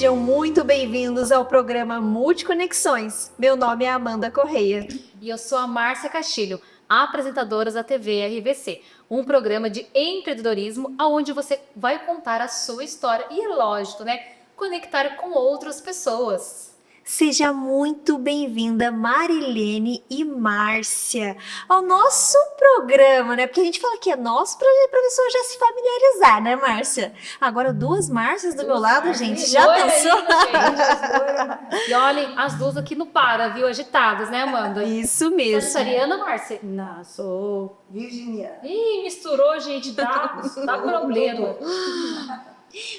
Sejam muito bem-vindos ao programa Multiconexões. Meu nome é Amanda Correia. E eu sou a Márcia Castilho, apresentadora da TV RVC, um programa de empreendedorismo onde você vai contar a sua história e, lógico, né, conectar com outras pessoas. Seja muito bem-vinda, Marilene e Márcia, ao nosso programa, né? Porque a gente fala que é nosso para a pessoa já se familiarizar, né, Márcia? Agora, duas Márcias do meu lado, gente, já pensou? E olhem, as duas aqui não param, viu? Agitadas, né, Amanda? Isso Você é mesmo. sagitariana, Márcia? Não, sou virginiana. Ih, misturou, gente, dá problema.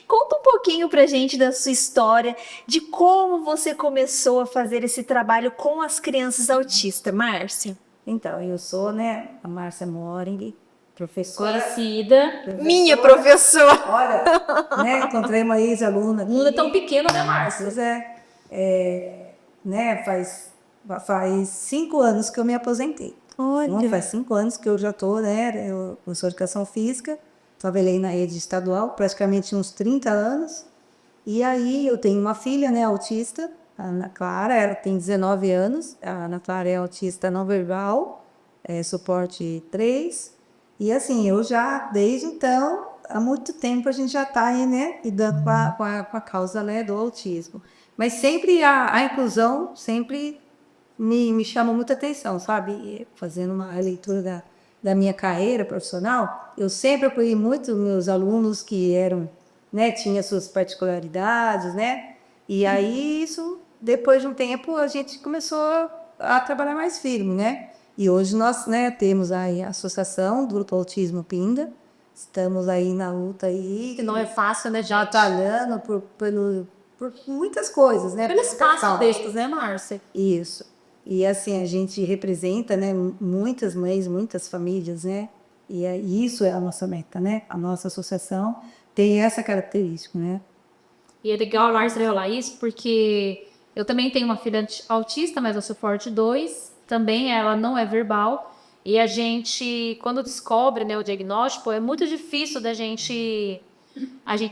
Conta um pouquinho pra gente da sua história, de como você começou a fazer esse trabalho com as crianças autistas, Márcia. Então, eu sou, né, a Márcia Moring, professora. Conhecida. Minha professora. Olha, né, encontrei uma ex-aluna. Não é tão pequena, né, Márcia? Pois né, faz 5 anos que eu me aposentei. Olha. Então, faz 5 anos que eu já estou, né, eu sou de educação física, trabalhei na rede estadual praticamente uns 30 anos. E aí eu tenho uma filha, né, autista, a Ana Clara, ela tem 19 anos, a Ana Clara é autista não verbal, suporte 3. E assim, eu já, desde então, há muito tempo a gente já está aí, né, lidando com a causa, né, do autismo. Mas sempre a inclusão sempre me chama muita atenção, sabe? E fazendo uma leitura da minha carreira profissional, eu sempre apoiei muito meus alunos que eram, né, tinha suas particularidades, né? E aí isso, depois de um tempo, a gente começou a trabalhar mais firme, né? E hoje nós, né, temos aí a Associação do Grupo Autismo Pinda, estamos aí na luta aí. Que não é fácil, né, gente? Batalhando por muitas coisas, né? Pelo espaço destes, né, Márcia? Isso. E assim, a gente representa, né, muitas mães, muitas famílias, né? E isso é a nossa meta, né? A nossa associação tem essa característica, né? E é legal a Márcia falar isso, porque eu também tenho uma filha autista, mas eu sou forte 2. Também ela não é verbal. E a gente, quando descobre, né, o diagnóstico, é muito difícil da gente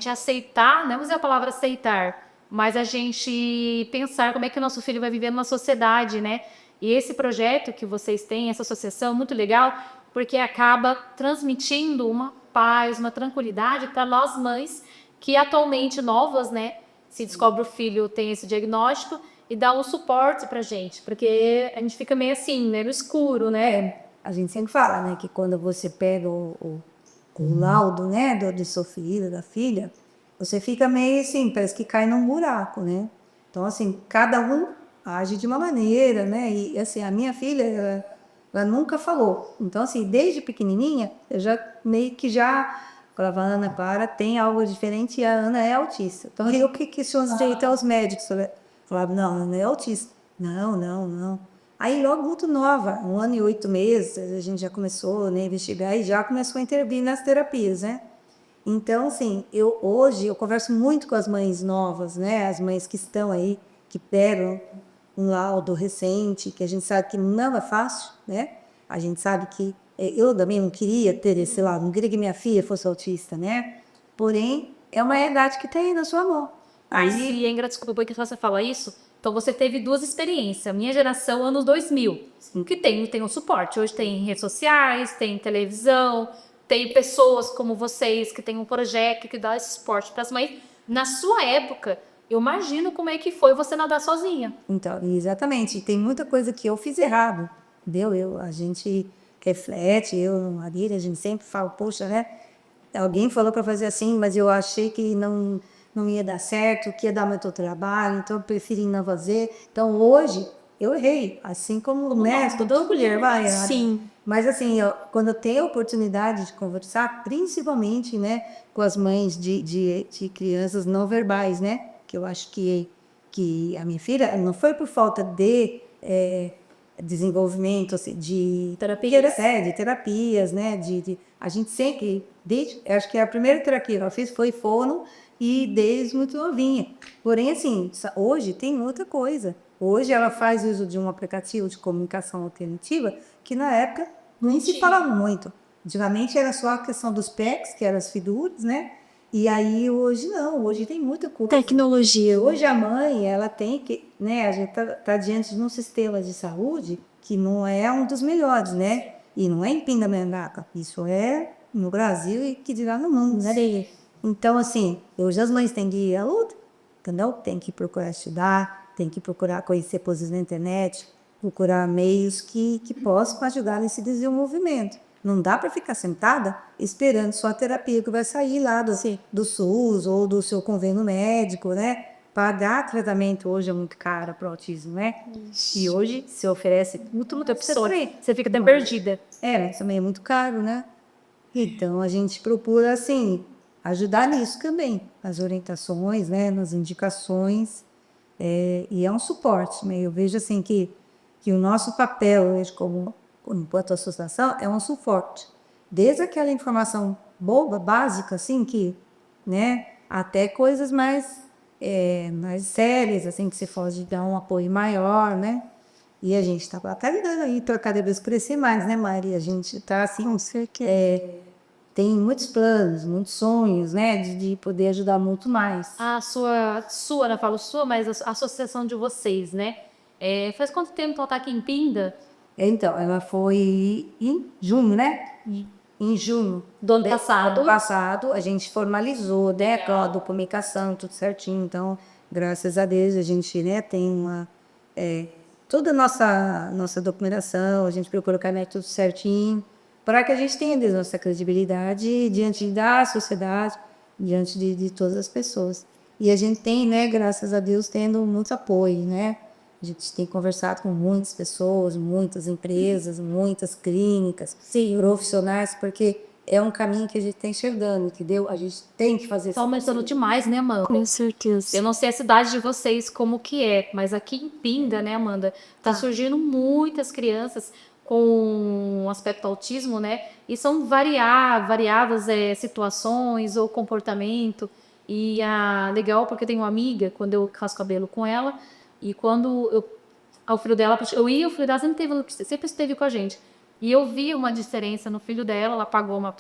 aceitar, não usar a palavra aceitar, mas a gente pensar como é que o nosso filho vai viver numa sociedade, né? E esse projeto que vocês têm, essa associação, é muito legal, porque acaba transmitindo uma paz, uma tranquilidade para nós mães que atualmente novas, né? Se descobre o filho tem esse diagnóstico e dá um suporte pra gente, porque a gente fica meio assim, né, no escuro, né? A gente sempre fala, né, que quando você pega o laudo, né, do seu filho, da filha, você fica meio assim, parece que cai num buraco, né? Então, assim, cada um age de uma maneira, né? E, assim, a minha filha, ela nunca falou. Então, assim, desde pequenininha, eu já meio que já falava, Ana Clara tem algo diferente e a Ana é autista. Então, eu que questionei até os médicos, falava, não, Ana é autista. Não. Aí, logo muito nova, 1 ano e 8 meses, a gente já começou, né, a investigar e já começou a intervir nas terapias, né? Então, assim, hoje eu converso muito com as mães novas, né? As mães que estão aí, que deram um laudo recente, que a gente sabe que não é fácil, né? A gente sabe que eu também não queria ter esse laudo, não queria que minha filha fosse autista, né? Porém, é uma realidade que tem na sua mão. Aí, desculpa, porque você fala isso, então você teve 2 experiências. Minha geração, anos 2000, que tem o suporte. Hoje tem redes sociais, tem televisão, tem pessoas como vocês que tem um projeto que dá esse suporte para as mães. Na sua época, eu imagino como é que foi você nadar sozinha. Então, exatamente. Tem muita coisa que eu fiz errado, entendeu? A gente reflete, eu, Marília, a gente sempre fala, poxa, né? Alguém falou para fazer assim, mas eu achei que não ia dar certo, que ia dar muito trabalho, então eu preferi não fazer. Então, hoje, eu errei, assim como, né? Toda mulher vai errar. Sim. Mas, assim, quando eu tenho a oportunidade de conversar, principalmente, né, com as mães de crianças não verbais, né? Que eu acho que a minha filha não foi por falta de desenvolvimento, assim, de terapias, né? A gente sempre, acho que a primeira terapia que ela fez foi fono e desde muito novinha. Porém, assim, hoje tem outra coisa. Hoje ela faz uso de um aplicativo de comunicação alternativa que na época nem se falava muito. Antigamente era só a questão dos PECs, que eram as figuras, né? E aí hoje não, hoje tem muita coisa. Tecnologia. Hoje a mãe, ela tem que, né, a gente tá diante de um sistema de saúde que não é um dos melhores, né? E não é em Pindamonhangaba, isso é no Brasil e que dirá no mundo, né? Então, assim, hoje as mães têm que ir à luta, entendeu? Tem que procurar estudar, tem que procurar conhecer coisas na internet, procurar meios que possam ajudar nesse desenvolvimento. Não dá para ficar sentada esperando só a terapia que vai sair lá do SUS ou do seu convênio médico, né? Pagar tratamento hoje é muito caro para o autismo, né? E hoje se oferece Muita opções. Você fica até perdida. mas também é muito caro, né? Então a gente procura, assim, ajudar nisso também. As orientações, né? Nas indicações. E é um suporte, né? Eu vejo, assim, que o nosso papel hoje enquanto associação é um suporte. Desde aquela informação boba, básica, assim, né? Até coisas mais sérias, assim, que você pode dar um apoio maior, né? E a gente está batalhando aí para cada vez crescer mais, né, Mari? A gente está assim, tem muitos planos, muitos sonhos, né, de poder ajudar muito mais. A sua, não falo sua, mas a associação de vocês, né? Faz quanto tempo que ela tá aqui em Pinda? Então, ela foi em junho, né? Em junho Do ano passado. ano passado, a gente formalizou, né, com a documentação, tudo certinho. Então, graças a Deus, a gente, né, tem toda a nossa documentação, a gente procura caminhar tudo certinho, para que a gente tenha a nossa credibilidade diante da sociedade, diante de todas as pessoas. E a gente tem, né, graças a Deus, tendo muito apoio, né? A gente tem conversado com muitas pessoas, muitas empresas, muitas clínicas, profissionais, porque é um caminho que a gente está enxergando, entendeu? A gente tem que fazer isso. Tá aumentando demais, né, Amanda? Com certeza. Eu não sei a cidade de vocês como que é, mas aqui em Pinda, né, Amanda, tá surgindo muitas crianças com aspecto autismo, né? E são variadas situações ou comportamento. E legal porque eu tenho uma amiga, quando eu raspo cabelo com ela, e quando o filho dela, o filho dela sempre esteve com a gente. E eu vi uma diferença no filho dela, ela pagou uma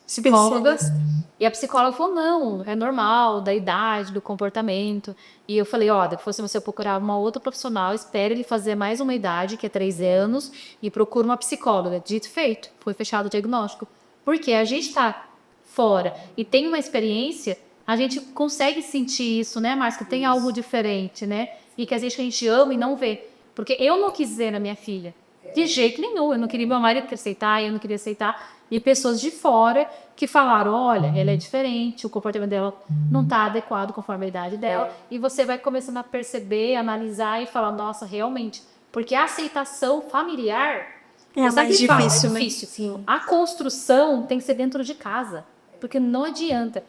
psicóloga, e a psicóloga falou, não, é normal, da idade, do comportamento. E eu falei, ó, depois se você procurar uma outra profissional, espere ele fazer mais uma idade, que é 3 anos, e procura uma psicóloga. Dito e feito, foi fechado o diagnóstico. Porque a gente tá fora e tem uma experiência, a gente consegue sentir isso, né, Márcia? Que tem algo diferente, né? E que a gente ama e não vê. Porque eu não quis ver na minha filha. De jeito nenhum. Eu não queria meu marido aceitar, eu não queria aceitar. E pessoas de fora que falaram, olha, ela é diferente, o comportamento dela não está adequado conforme a idade dela. E você vai começando a perceber, analisar e falar, nossa, realmente. Porque a aceitação familiar É mais difícil, né? Sim. A construção tem que ser dentro de casa. Porque não adianta.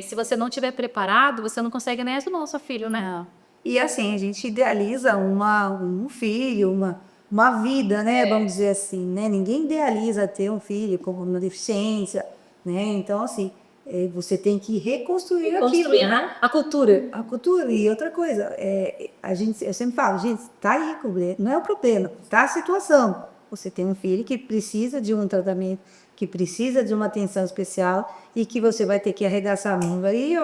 Se você não estiver preparado, você não consegue nem ajudar o nosso filho, né? E assim, a gente idealiza um filho, uma vida, né? Vamos dizer assim, né? Ninguém idealiza ter um filho com uma deficiência, né? Então, assim, você tem que reconstruir aquilo. Né? A cultura. A cultura. E outra coisa, eu sempre falo, gente, tá aí, não é o problema, tá a situação. Você tem um filho que precisa de um tratamento, que precisa de uma atenção especial e que você vai ter que arregaçar a mão e,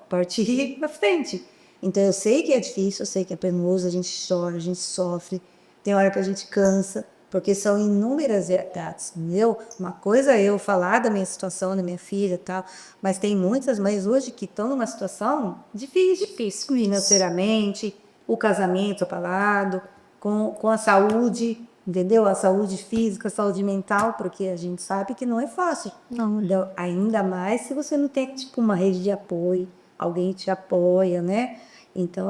partir para frente. Então, eu sei que é difícil, eu sei que é penoso, a gente chora, a gente sofre, tem hora que a gente cansa, porque são inúmeras verdades, entendeu? Uma coisa é eu falar da minha situação, da minha filha e tal, mas tem muitas mães hoje que estão numa situação difícil financeiramente, o casamento abalado, com a saúde, entendeu? A saúde física, a saúde mental, porque a gente sabe que não é fácil. Não. Então, ainda mais se você não tem, tipo, uma rede de apoio, alguém te apoia, né? Então,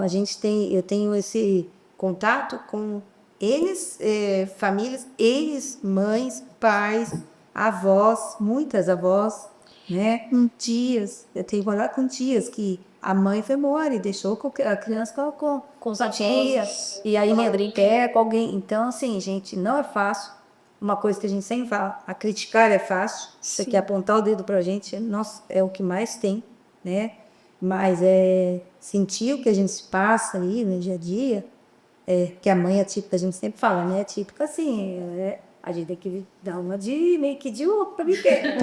eu tenho esse contato com eles, famílias, eles, mães, pais, avós, muitas avós, né? Tias. Eu tenho que falar com tias que a mãe foi embora e deixou a criança com a tia, e aí brincar com alguém. Então, assim, gente, não é fácil. Uma coisa que a gente sempre fala, a criticar é fácil. Você quer apontar o dedo pra gente, nossa, é o que mais tem, né? Mas sentir o que a gente passa aí no dia a dia, que a mãe é típica, a gente sempre fala, né? É típica assim, a gente tem que dar uma de meio que de outro para viver.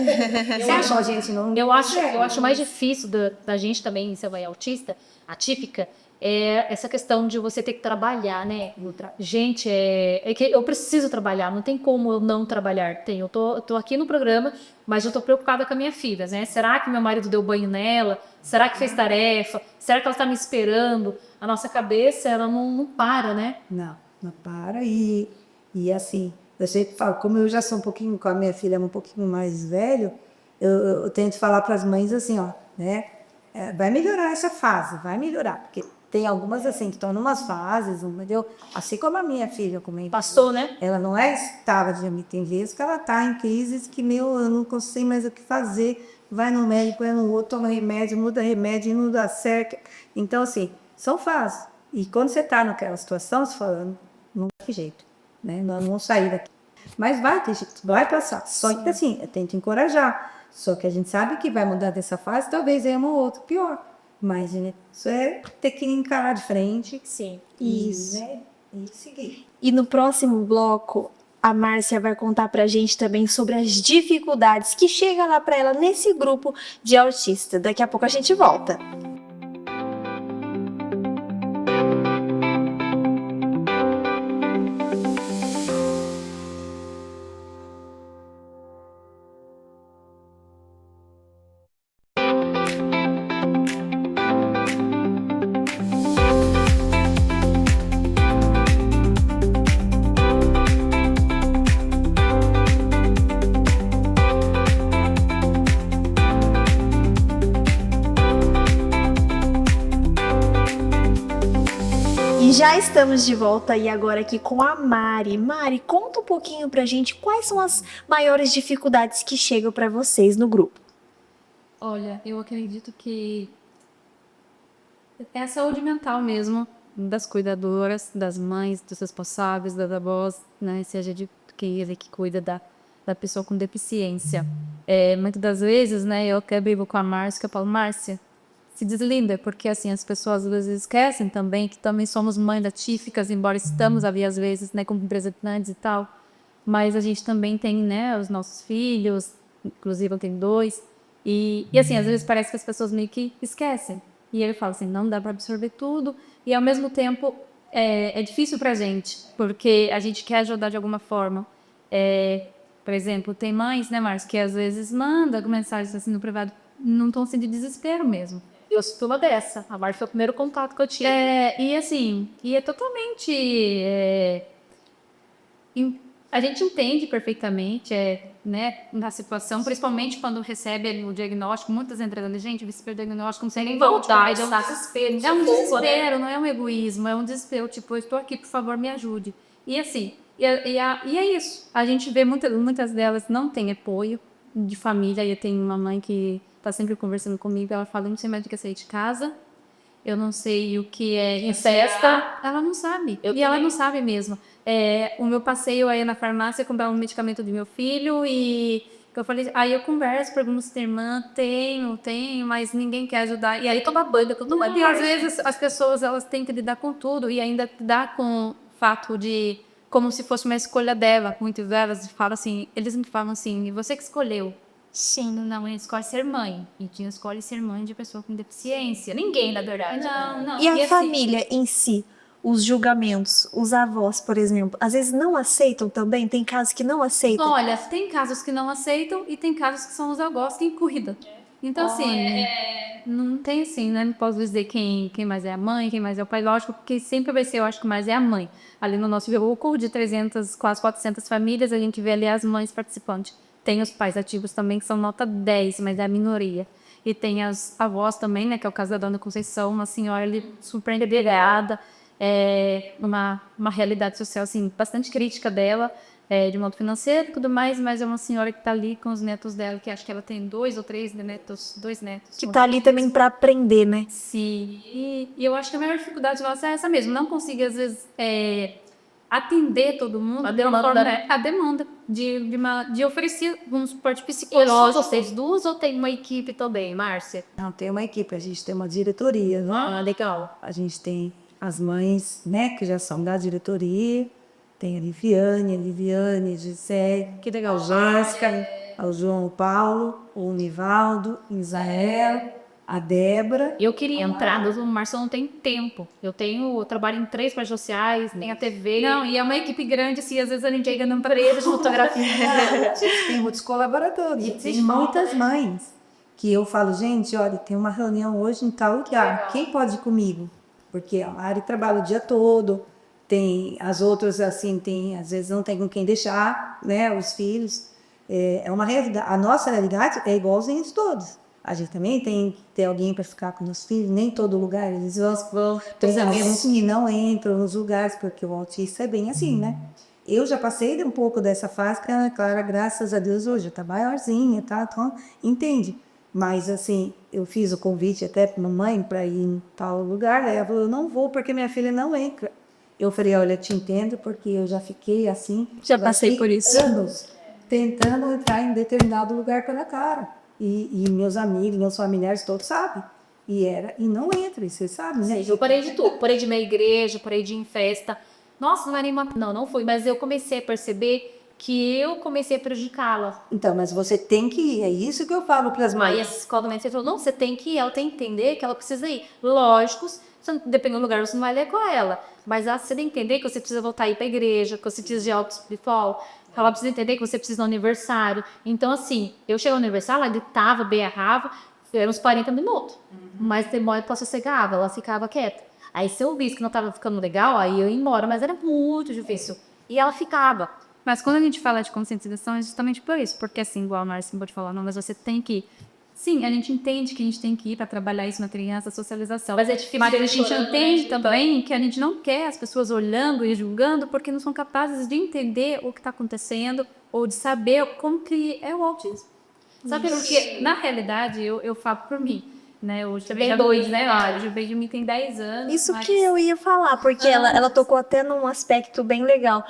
Senão a gente não Eu consegue. acho mais difícil da gente também, se vai autista, atípica, é essa questão de você ter que trabalhar, né? Gente, é que eu preciso trabalhar, não tem como eu não trabalhar. Eu tô aqui no programa, mas eu tô preocupada com a minha filha, né? Será que meu marido deu banho nela? Será que fez tarefa? Será que ela tá me esperando? A nossa cabeça, ela não para, né? Não para. E assim, eu sempre falo, como eu já sou um pouquinho, com a minha filha é um pouquinho mais velho, eu tento falar para as mães assim, ó, né? Vai melhorar essa fase, vai melhorar, porque tem algumas assim que estão numas fases, entendeu? Assim como a minha filha, como Passou, né? ela não é estável de amigo, tem vezes que ela está em crises que, eu não consigo mais o que fazer, vai no médico, vai no outro, toma remédio, muda remédio e não dá certo. Então, assim, são fases. E quando você está naquela situação, você fala, não tem jeito, né? Nós vamos sair daqui. Mas vai ter jeito, vai passar. Só que assim, eu tento encorajar. Só que a gente sabe que vai mudar dessa fase, talvez venha uma outra pior. Mas, né, isso é ter que encarar de frente. Sim. Isso. Né, e seguir. E no próximo bloco, a Márcia vai contar pra gente também sobre as dificuldades que chega lá pra ela nesse grupo de autista. Daqui a pouco a gente volta. E já estamos de volta aí agora aqui com a Mari. Mari, conta um pouquinho pra gente quais são as maiores dificuldades que chegam pra vocês no grupo. Olha, eu acredito que é a saúde mental mesmo das cuidadoras, das mães, dos responsáveis, das avós, né? Seja de quem que cuida da pessoa com deficiência. Muitas das vezes, né, eu até brigo com a Márcia, que eu falo, Márcia, se deslinda, porque assim, as pessoas às vezes esquecem também que também somos mães atípicas, embora estamos ali às vezes, né, como representantes e tal, mas a gente também tem, né, os nossos filhos, inclusive eu tenho 2, e assim, às vezes parece que as pessoas meio que esquecem. E ele fala assim, não dá para absorver tudo, e ao mesmo tempo é difícil pra gente, porque a gente quer ajudar de alguma forma. Por exemplo, tem mães, né, Márcio, que às vezes manda mensagens assim no privado, num tom assim de desespero mesmo. Eu sou uma dessa. A Mari foi o primeiro contato que eu tive. E assim, e é totalmente... a gente entende perfeitamente, né, na situação, principalmente quando recebe ali o diagnóstico, muitas entrando, gente, receber o diagnóstico, não sei nem voltar. É um desespero. É um desespero, não é um egoísmo, é um desespero, tipo, eu estou aqui, por favor, me ajude. E assim, e é isso. A gente vê muitas delas não têm apoio de família, e eu tenho uma mãe que está sempre conversando comigo, ela fala, eu não sei mais o que é sair de casa, eu não sei o que é incesta. Ela não sabe. Ela não sabe mesmo. O meu passeio aí na farmácia comprar um medicamento do meu filho e eu falei, aí eu converso, pergunto se tem irmã, tenho, mas ninguém quer ajudar. E aí toma banho, e às vezes as pessoas elas têm que lidar com tudo e ainda lidar com o fato de como se fosse uma escolha dela. Muitas delas falam assim, eles me falam assim, e você que escolheu? Sim, não, ele escolhe ser mãe. E tinha escolhe ser mãe de pessoa com deficiência. Ninguém, na verdade. Não. E a assim, família em si, os julgamentos, os avós, por exemplo, às vezes não aceitam também? Tem casos que não aceitam? olha, tem casos que não aceitam e tem casos que são os avós quem cuida. Então, assim, não tem assim, né? Não posso dizer quem mais é a mãe, quem mais é o pai. Lógico, porque sempre vai ser, eu acho que mais é a mãe. Ali no nosso grupo de 300, quase 400 famílias, a gente vê ali as mães participantes. Tem os pais ativos também, que são nota 10, mas é a minoria. E tem as avós também, né? Que é o caso da Dona Conceição, uma senhora ali super endividada, uma realidade social, assim, bastante crítica dela, de modo financeiro e tudo mais, mas é uma senhora que está ali com os netos dela, que acho que ela tem 2 ou 3 netos, 2 netos. Que tá ali também para aprender, né? Sim, e eu acho que a maior dificuldade nossa é essa mesmo, não conseguir, às vezes, atender todo mundo. A demanda, né? A demanda de oferecer um suporte psicológico. Vocês duas ou tem uma equipe também, Márcia? Não, tem uma equipe, a gente tem uma diretoria, né? Ah, legal. A gente tem as mães, né, que já são da diretoria, Tem a Liviane, Gisele, Que legal. a Jéssica, o João Paulo, o Nivaldo, Isael, a Débora. Eu queria entrar, mas o Márcio não tem tempo. Eu trabalho em 3 redes sociais, tem a TV. Não, e é uma equipe grande, assim, às vezes a gente chega numa parede de fotografia. Tem muitos colaboradores, e tem muitas mães que eu falo, gente, olha, tem uma reunião hoje em tal lugar, quem pode ir comigo? Porque a Mari trabalha o dia todo, tem as outras, assim, às vezes não tem com quem deixar, né, os filhos. É uma realidade, a nossa realidade é igualzinha de todos. A gente também tem que ter alguém para ficar com os filhos, nem todo lugar eles vão. Tem amigos que não entram nos lugares, porque o autista é bem assim, né? Eu já passei um pouco dessa fase, que a Clara, graças a Deus, hoje está maiorzinha, tá? Então, entende? Mas, assim, eu fiz o convite até para mamãe para ir em tal lugar, aí ela falou, eu não vou porque minha filha não entra. Eu falei, olha, te entendo, porque eu já fiquei assim. Já passei por isso. Anos tentando entrar em determinado lugar pela Clara. E meus amigos, meus familiares, todos sabem. E não entra, e você sabe, né? Eu parei de tudo. Parei de ir na igreja, parei de ir em festa. Nossa, não era nenhuma... Não fui. Mas eu comecei a perceber que eu comecei a prejudicá-la. Então, mas você tem que ir. É isso que eu falo para as Aí mães. a psicóloga me falou, não, você tem que ir, ela tem que entender que ela precisa ir. Lógico, dependendo do lugar, você não vai ler com ela. Mas você tem que entender que você precisa voltar a ir para a igreja, que você precisa de algo espiritual. Ela precisa entender que você precisa do aniversário. Então, assim, eu cheguei ao aniversário, ela gritava, berrava, eram uns 40 minutos. Mas demora ela sossegava, ela ficava quieta. Aí, se eu visse que não estava ficando legal, aí eu ia embora. Mas era muito difícil. E ela ficava. Mas quando a gente fala de conscientização, é justamente por isso. Porque assim, igual a Márcia pode falar, não, mas você tem que ir. Sim, a gente entende que a gente tem que ir para trabalhar isso na criança, a socialização. Mas é difícil. Mas a gente entende também que a gente não quer as pessoas olhando e julgando porque não são capazes de entender o que está acontecendo ou de saber como que é o autismo. Sabe, porque na realidade eu falo por mim, né? Hoje Você tem já 2, né? o Benjamin tem 10 anos. Isso mas... que eu ia falar, porque ela tocou até num aspecto bem legal.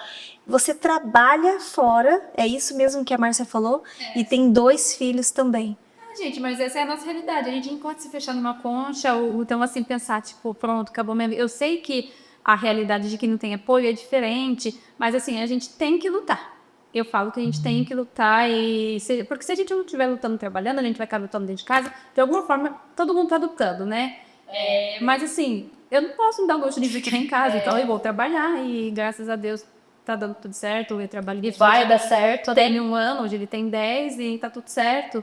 Você trabalha fora, é isso mesmo que a Márcia falou, e tem 2 filhos também. Gente, mas essa é a nossa realidade. A gente não pode se fechar numa concha ou então assim pensar, tipo, pronto, acabou minha vida. Eu sei que a realidade de quem não tem apoio é diferente, mas assim, a gente tem que lutar. Eu falo que a gente tem que lutar porque se a gente não estiver lutando, trabalhando, a gente vai estar lutando dentro de casa, de alguma forma, todo mundo está lutando, né? Mas assim, eu não posso me dar o gosto de ficar em casa, então eu vou trabalhar e graças a Deus tá dando tudo certo, eu trabalho de Vai dar certo. tem 1 ano, hoje ele tem 10 e tá tudo certo.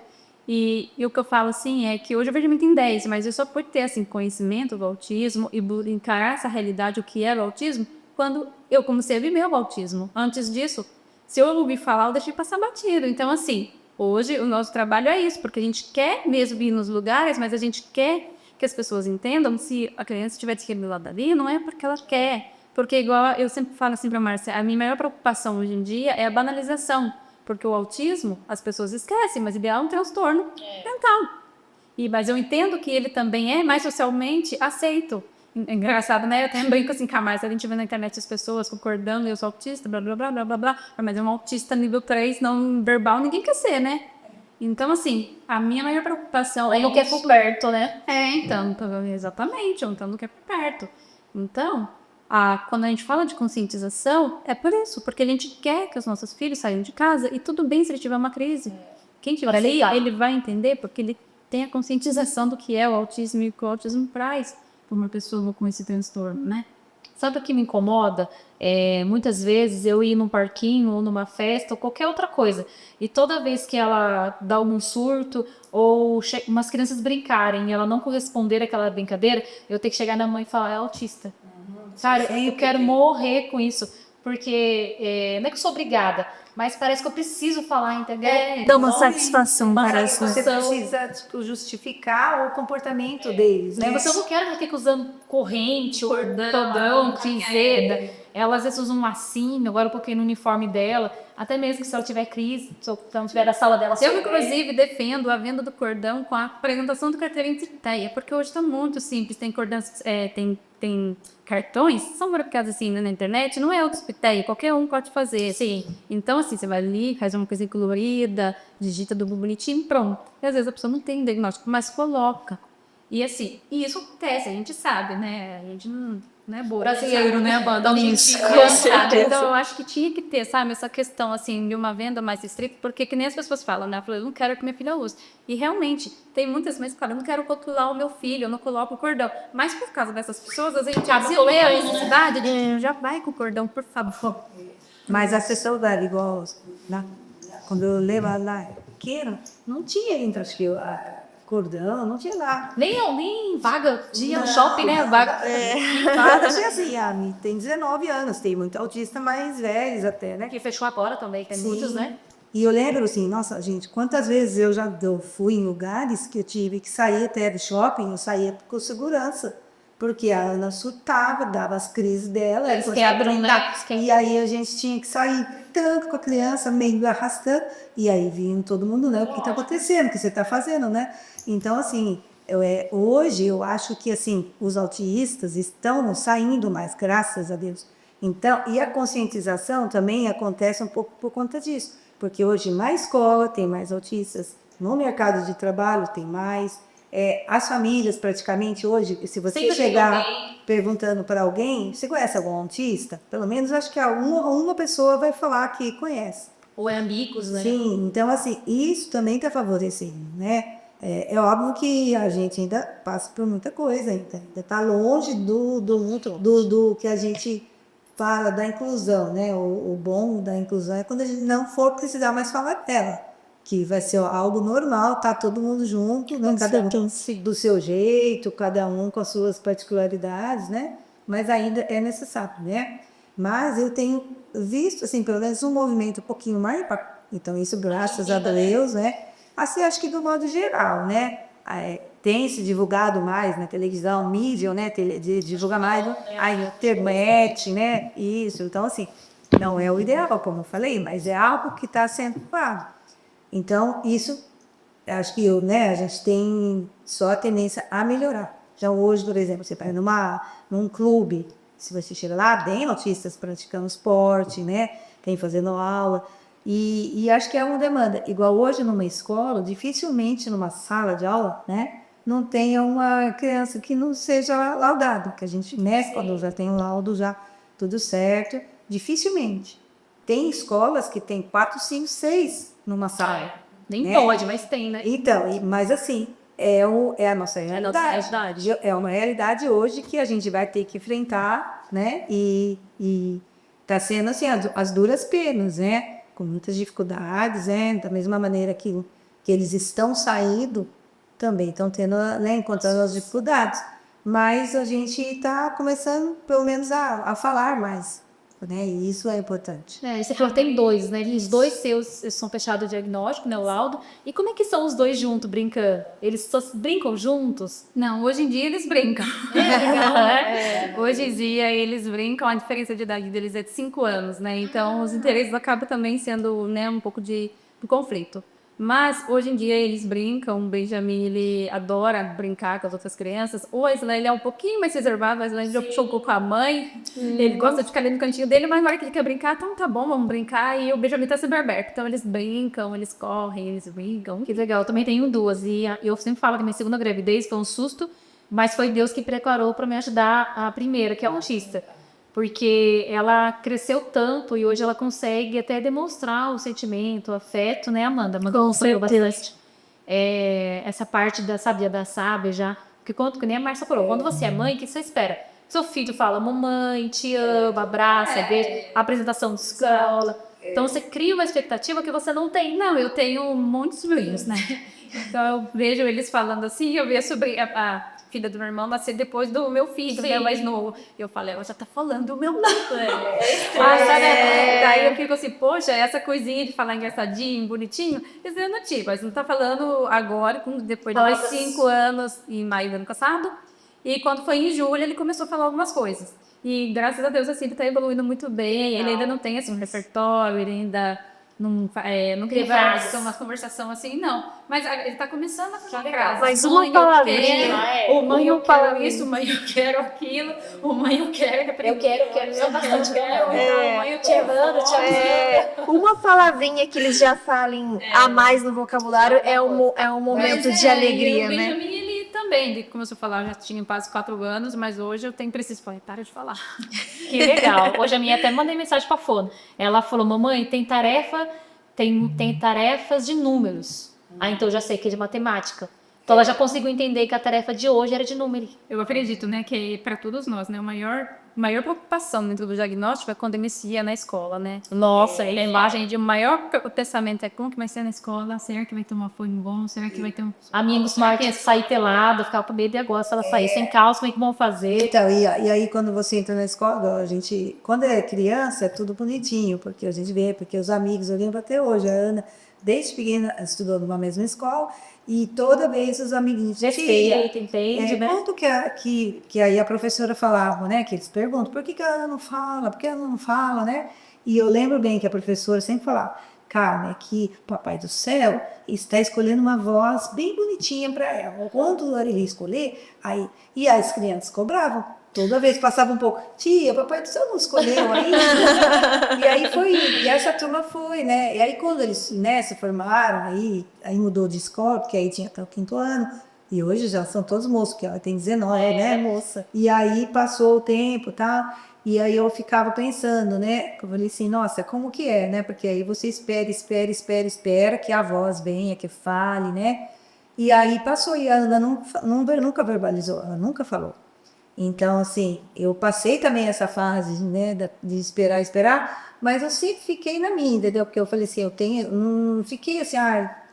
E o que eu falo assim é que hoje o Benjamin tem 10, mas eu só pude ter assim, conhecimento do autismo e encarar essa realidade, o que era o autismo, quando eu comecei a viver o autismo. Antes disso, se eu ouvir falar, eu deixei passar batido. Então, assim, hoje o nosso trabalho é isso, porque a gente quer mesmo ir nos lugares, mas a gente quer que as pessoas entendam se a criança estiver desregulada ali, não é porque ela quer. Porque, igual eu sempre falo assim para a Márcia, a minha maior preocupação hoje em dia é a banalização. Porque o autismo, as pessoas esquecem, mas ele é um transtorno mental. Mas eu entendo que ele também é mais socialmente aceito. Engraçado, né? Eu também brinco assim com a Márcia, a gente vê na internet as pessoas concordando, eu sou autista, blá, blá, blá, blá, blá, blá. Mas é um autista nível 3, não verbal, ninguém quer ser, né? Então, assim, a minha maior preocupação Aí não quer por perto, né? então, exatamente, então não quer por perto. Então, quando a gente fala de conscientização, é por isso, porque a gente quer que os nossos filhos saiam de casa e tudo bem se ele tiver uma crise. Quem tiver ali, ele vai entender porque ele tem a conscientização do que é o autismo e o que o autismo traz para uma pessoa com esse transtorno, né? Sabe o que me incomoda? Muitas vezes eu ir num parquinho ou numa festa ou qualquer outra coisa. E toda vez que ela dá algum surto ou umas crianças brincarem e ela não corresponder àquela brincadeira, eu tenho que chegar na mãe e falar, é autista. Cara, eu quero morrer com isso. Porque não é que eu sou obrigada, mas parece que eu preciso falar, entendeu? Dá uma satisfação, parece. Você precisa justificar o comportamento deles, né? Mas eu não quero que fique usando corrente, cordão, cinzeda. Ela às vezes usa um lacinho, agora eu coloquei no uniforme dela. Até mesmo que se ela tiver crise, se eu não tiver na sala dela. Eu, inclusive, defendo a venda do cordão com a apresentação do carteirinho de ideia, porque hoje está muito simples. Tem cordões, tem cartões, são fabricados assim na internet, não é autospiteia, qualquer um pode fazer. Sim. Então, assim, você vai ali, faz uma coisa colorida, digita tudo bonitinho, pronto. E às vezes a pessoa não tem diagnóstico, mas coloca. E assim, e isso acontece, a gente sabe, né? A gente não... né, brasileiro, né, Amanda? Isso, com Sabe? certeza. Então, eu acho que tinha que ter, sabe, essa questão, assim, de uma venda mais estrita, porque que nem as pessoas falam, né? Eu falei, eu não quero que minha filha use. E, realmente, tem muitas mães que falam, eu não quero rotular o meu filho, eu não coloco o cordão. Mas, por causa dessas pessoas, a gente vê a necessidade de já vai com o cordão, por favor. Mas a sessão da igual quando eu lembro lá pequena, não tinha ainda, acho que cordão, não tinha lá. Nem vaga dia no shopping, né? Vaga. Nada, tinha assim, a Mi tem 19 anos, tem muito autista mais velhos até, né? Que fechou agora também, tem muitos, né? E eu lembro assim, nossa, gente, quantas vezes eu fui em lugares que eu tive que sair até do shopping, eu saía com segurança. Porque a Ana surtava, dava as crises dela. Eles quebram, né? E aí a gente tinha que sair tanto com a criança, meio arrastando. E aí vinha todo mundo, né? O que está acontecendo, o que você está fazendo, né? Então, assim, hoje eu acho que, assim, os autistas estão saindo mais, graças a Deus. Então, e a conscientização também acontece um pouco por conta disso. Porque hoje na escola tem mais autistas, no mercado de trabalho tem mais. As famílias, praticamente, hoje, se você Sempre chegar tem perguntando para alguém, você conhece algum autista? Pelo menos acho que uma pessoa vai falar que conhece. Ou é amigos, né? Sim, então, assim, isso também está favorecendo, né? É óbvio que a gente ainda passa por muita coisa, ainda está longe do que a gente fala da inclusão, né? O bom da inclusão é quando a gente não for precisar mais falar dela. Que vai ser algo normal, tá todo mundo junto, né? Cada um do seu jeito, cada um com as suas particularidades, né? Mas ainda é necessário, né? Mas eu tenho visto, assim, pelo menos um movimento um pouquinho mais, então isso graças a Deus, né? Assim, acho que do modo geral, né? Tem se divulgado mais na televisão, mídia, né? Divulga mais a internet, né? Isso, então, assim, não é o ideal, como eu falei, mas é algo que está sendo pago. Então, isso, acho que a gente tem só a tendência a melhorar. Então, hoje, por exemplo, você vai num clube, se você chega lá, tem autistas praticando esporte, né? Tem fazendo aula. E acho que é uma demanda. Igual hoje, numa escola, dificilmente numa sala de aula, né? Não tenha uma criança que não seja laudada. Que a gente mexe quando já tem um laudo, já tudo certo. Dificilmente. Tem escolas que tem 4, 5, 6 numa sala. Nem né? pode, mas tem, né? Então, mas assim, é a nossa realidade. É uma realidade hoje que a gente vai ter que enfrentar, né? E tá sendo assim, as duras penas, né? Com muitas dificuldades, né? Da mesma maneira que eles estão saindo, também estão tendo, né? Encontrando as dificuldades. Mas a gente está começando, pelo menos, a falar mais. Né? E isso é importante. Você falou que tem 2, né? Os 2 seus são fechados o diagnóstico, né? O laudo. E como é que são os 2 juntos, brincando? Eles só brincam juntos? Não, hoje em dia eles brincam. Hoje em dia eles brincam, a diferença de idade deles é de 5 anos, né? Então os interesses acabam também sendo, né, um pouco de conflito. Mas hoje em dia eles brincam, o Benjamin ele adora brincar com as outras crianças. O Aislan ele é um pouquinho mais reservado, o Aislan já jogou com a mãe, ele gosta de ficar ali no cantinho dele, mas na hora que ele quer brincar, então tá bom, vamos brincar. E o Benjamin tá super aberto, então eles brincam, eles correm, eles brincam. Que legal, eu também tenho 2. E eu sempre falo que minha segunda gravidez foi um susto, mas foi Deus que preparou para me ajudar a primeira, que é autista. Porque ela cresceu tanto e hoje ela consegue até demonstrar o sentimento, o afeto, né, Amanda? Com certeza. Essa parte da abraçar, beijar. Porque quando, que nem a Márcia falou, quando você é mãe, o que você espera? Seu filho fala, mamãe, te amo, abraça, beija, apresentação de escola. Então você cria uma expectativa que você não tem. Não, eu tenho um monte de sobrinhos, né? Então eu vejo eles falando assim, eu vi a sobrinha, a filha do meu irmão nascer depois do meu filho, né, mais novo. Eu falei, ela já tá falando o meu nome. Daí eu fico assim, poxa, essa coisinha de falar engraçadinho, bonitinho, isso eu não tive, mas não tá falando agora, depois de 5 anos, em maio do ano passado, e quando foi em julho ele começou a falar algumas coisas. E graças a Deus assim, ele tá evoluindo muito bem, ele ainda não tem assim, um repertório, ele ainda não conversa, uma conversação assim, não. Mas ele tá começando a falar frase. Mas uma palavrinha. Mãe, eu quero isso, mãe, eu quero aquilo, mãe, eu quero. Eu quero, bastante quero. Mãe, eu te amando, te amando. Uma palavrinha que eles já falem a mais no vocabulário é um momento de alegria, E o né? Benjamin, ele também, como eu falar, eu já tinha quase 4 anos, mas hoje eu tenho preciso falar, para de falar. Que legal. Hoje a minha até mandei mensagem pra Fona. Ela falou, mamãe, tem tarefas de números. Ah, então eu já sei que é de matemática. Então ela já conseguiu entender que a tarefa de hoje era de número. Eu acredito, né, que para todos nós, né, a maior preocupação dentro do diagnóstico é quando inicia na escola, né? Nossa, A imagem de maior pensamento é como que vai ser na escola, será que vai ter uma folha bom, será que vai ter um... a minha costumava sair pelada, ficava com medo, e agora se ela sair sem calça, como é que vão fazer? Então, e aí quando você entra na escola, quando é criança, é tudo bonitinho, porque a gente vê, porque os amigos, eu lembro até hoje, a Ana, desde pequena, estudou numa mesma escola, e toda vez os amiguinhos... Respeita, entende, né? Quanto que aí a professora falava, né? Que eles perguntam, por que a Ana não fala? Por que a Ana não fala, né? E eu lembro bem que a professora sempre falava, Carmen, é que o Papai do Céu está escolhendo uma voz bem bonitinha para ela. Quando ele escolher, aí... E as crianças cobravam. Toda vez passava um pouco, tia, Papai do Céu não escolheu ainda. E aí foi, e essa turma foi, né? E aí quando eles, né, se formaram, aí mudou de escola, porque aí tinha até o 5º ano, e hoje já são todos moços, que ela tem 19, né? Moça. E aí passou o tempo, tá? E aí eu ficava pensando, né? Eu falei assim, nossa, como que é, né? Porque aí você espera que a voz venha, que fale, né? E aí passou, e a Ana nunca verbalizou, ela nunca falou. Então, assim, eu passei também essa fase, né, de esperar, mas eu sempre fiquei na minha, entendeu? Porque eu falei assim, não fiquei assim,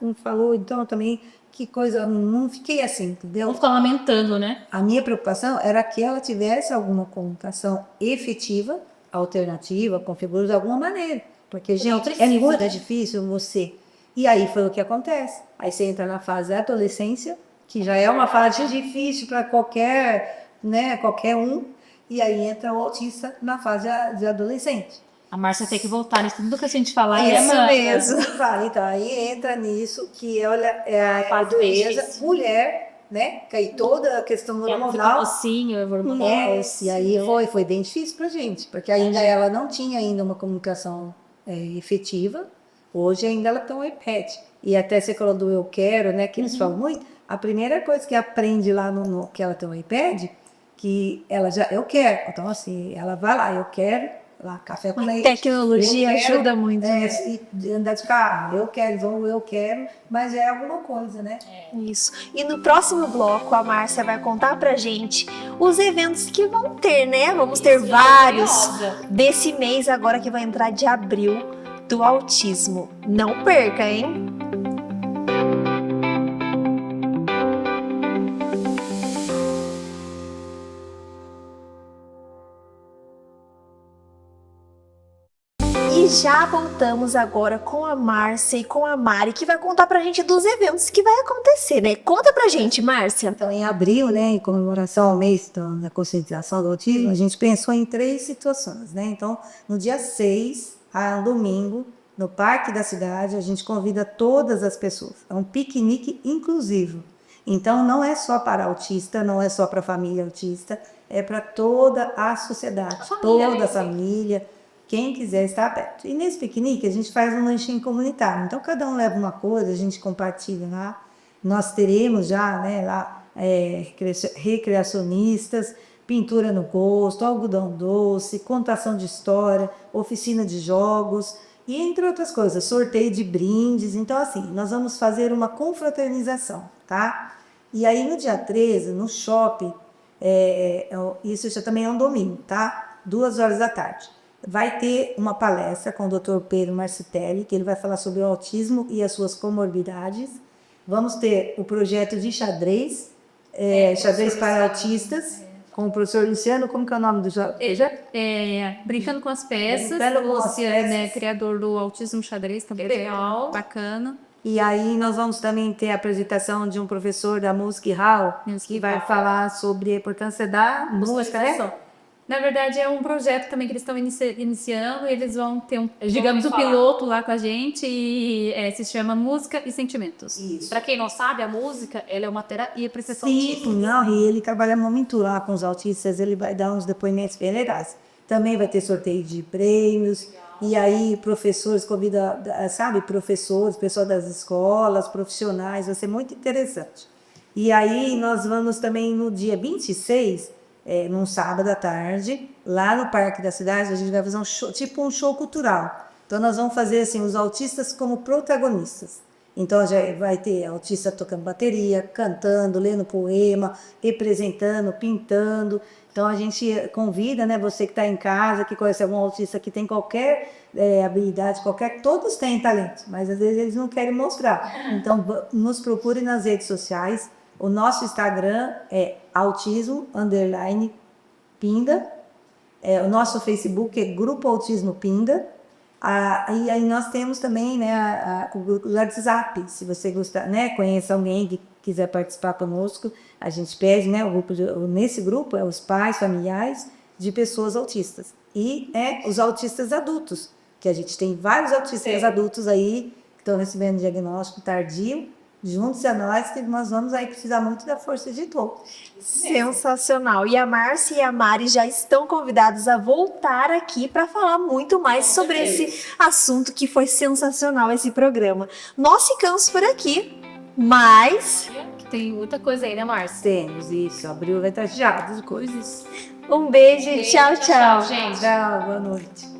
não falou, então eu também, que coisa, não fiquei assim, entendeu? Vão ficar lamentando, né? A minha preocupação era que ela tivesse alguma comunicação efetiva, alternativa, configurada de alguma maneira. Porque, gente, é muito difícil você. E aí foi o que acontece. Aí você entra na fase da adolescência, que já é uma fase difícil para qualquer um, e aí entra o autista na fase de adolescente. A Márcia tem que voltar nisso tudo que a gente falar. Isso mesmo. Então, aí entra nisso que, olha, é a Fase doença, difícil. mulher, né, que aí toda a questão hormonal, Mocinho, hormonal. e aí foi bem difícil pra gente, porque ainda ela não tinha ainda uma comunicação efetiva, hoje ainda ela tem um iPad, e até você falou do eu quero, né, que eles falam muito, a primeira coisa que aprende lá no que ela tem um iPad, que ela já, eu quero, então assim, ela vai lá, eu quero, lá, café com leite. Tecnologia Eu quero, ajuda muito. de andar de carro, eu quero, mas é alguma coisa, né? Isso. E no próximo bloco, a Márcia vai contar pra gente os eventos que vão ter, né? Vamos ter vários desse mês agora que vai entrar de abril do autismo. Não perca, hein? E já voltamos agora com a Márcia e com a Mari, que vai contar pra gente dos eventos que vai acontecer, né? Conta pra gente, Márcia. Então, em abril, né, em comemoração ao mês da conscientização do autismo, a gente pensou em 3 situações, né? Então, no dia 6, um domingo, no Parque da Cidade, a gente convida todas as pessoas. É um piquenique inclusivo. Então, não é só para autista, não é só para a família autista, é para toda a sociedade, toda a família. Quem quiser estar perto. E nesse piquenique a gente faz um lanchinho comunitário. Então cada um leva uma coisa, a gente compartilha lá. Nós teremos já, né, lá recreacionistas, pintura no gosto, algodão doce, contação de história, oficina de jogos e entre outras coisas, sorteio de brindes. Então assim, nós vamos fazer uma confraternização, tá? E aí no dia 13, no shopping, isso já também é um domingo, tá? 2 horas da tarde. Vai ter uma palestra com o Dr. Pedro Marcitelli, que ele vai falar sobre o autismo e as suas comorbidades. Vamos ter o projeto de xadrez, xadrez para autistas, com o professor Luciano. Como que é o nome do projeto? Brincando com as peças. Brincando com O as Luciano é peças. criador do Autismo Xadrez, também Legal. bacana. E aí nós vamos também ter a apresentação de um professor da Music Hall, que vai falar sobre a importância da música, né? Na verdade, é um projeto também que eles estão iniciando, e eles vão ter digamos, um piloto lá com a gente, e se chama Música e Sentimentos. Isso. Pra quem não sabe, a música, ela é uma terapia para essa Sim, não, e ele trabalha muito lá com os autistas, ele vai dar uns depoimentos bem legais. Também vai ter sorteio de prêmios, e aí professores, professores, pessoal das escolas, profissionais, vai ser muito interessante. E aí nós vamos também no dia 26, num sábado à tarde, lá no Parque da Cidade, a gente vai fazer um show, tipo um show cultural. Então nós vamos fazer assim, os autistas como protagonistas. Então já vai ter autista tocando bateria, cantando, lendo poema, representando, pintando. Então a gente convida, né, você que está em casa, que conhece algum autista que tem qualquer habilidade, todos têm talento, mas às vezes eles não querem mostrar. Então nos procure nas redes sociais. O nosso Instagram é autismo_pinda. O nosso Facebook é Grupo Autismo Pinda. E aí nós temos também, né, o WhatsApp, se você gostar, né, conhece alguém que quiser participar conosco, a gente pede, né, nesse grupo é os pais, familiares de pessoas autistas e os autistas adultos, que a gente tem vários autistas adultos aí que estão recebendo diagnóstico tardio. Junte-se a nós, que nós vamos aí precisar muito da força de todos. Sensacional. E a Márcia e a Mari já estão convidados a voltar aqui para falar muito mais sobre esse assunto que foi sensacional, esse programa. Nós ficamos por aqui, mas... Que tem muita coisa aí, né, Márcia? Temos isso, abril vai estar cheio de coisas. Um beijo e tchau, tchau. Gente. Tchau, boa noite.